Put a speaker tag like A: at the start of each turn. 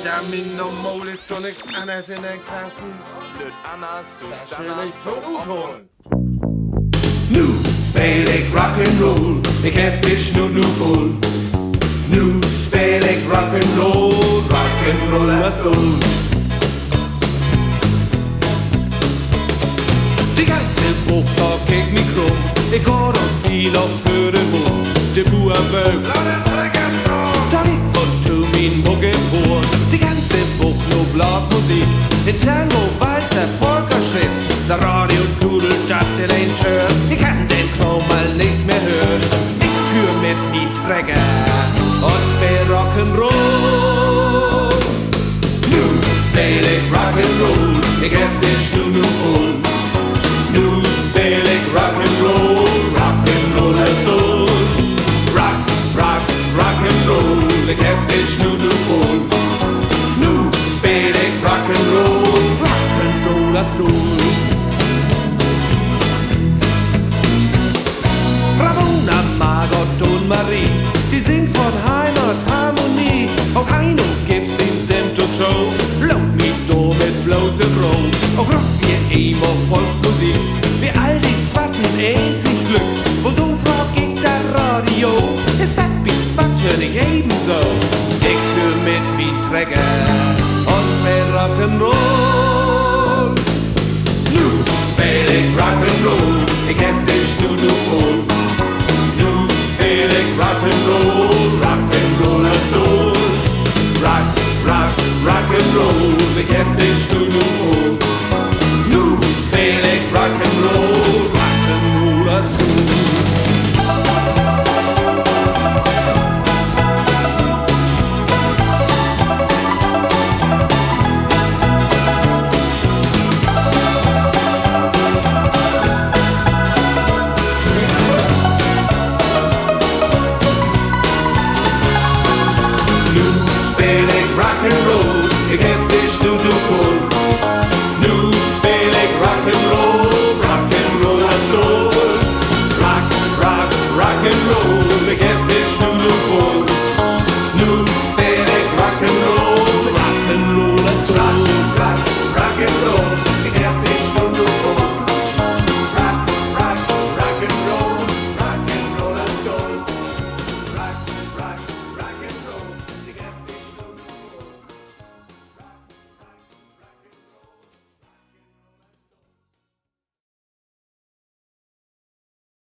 A: der min normale stund ikke Anders in den klassen.
B: Støt Anders,
A: Der
B: Susanna,
A: ikke to utonen.
C: Nu spil ik rock'n'roll, ik heftig nu fuld. Nu spil ik rock'n'roll er stol. Die ganze Woche lag ich mich krumm, ich går und bil auf für den Mund. Der Buerböck, da ich und tu min Mucke vor. Die ganze Woche nur Blasmusik, in Tango, Walzer, Polka-Schritt. Der Radio dudelt, dat till ein Tör. Ich kann den Klo mal nicht mehr hören. Ich führ mit wie Träger und spiel Rock'n'Roll. Nu spiel ich Rock'n'Roll, ich heftig nu voll. Nu spiel ich Rock'n'Roll er stol. Rock'n'Roll, ich heftig nu voll. Nu spiel ich Rock'n'Roll er stol. Ramona, Margot und Marie, die singt von Heimat, Harmonie. Auch Heino gibt's in Cento Show, laut mich do mit bloße Row. Auch Rock wir immer Volksmusik, wir all die Swatten einzig Glück. Wo so frag ich der Radio, ist das Beat Swat hör ich ebenso. Ich fühl mit wie Träger und spiel Rock'n'Roll. Nu spiel ich Rock'n'Roll, ich heftig nu voll. Nu spiel ich Rock'n'Roll er stol. Rock'n'Roll, ich heftig nu voll.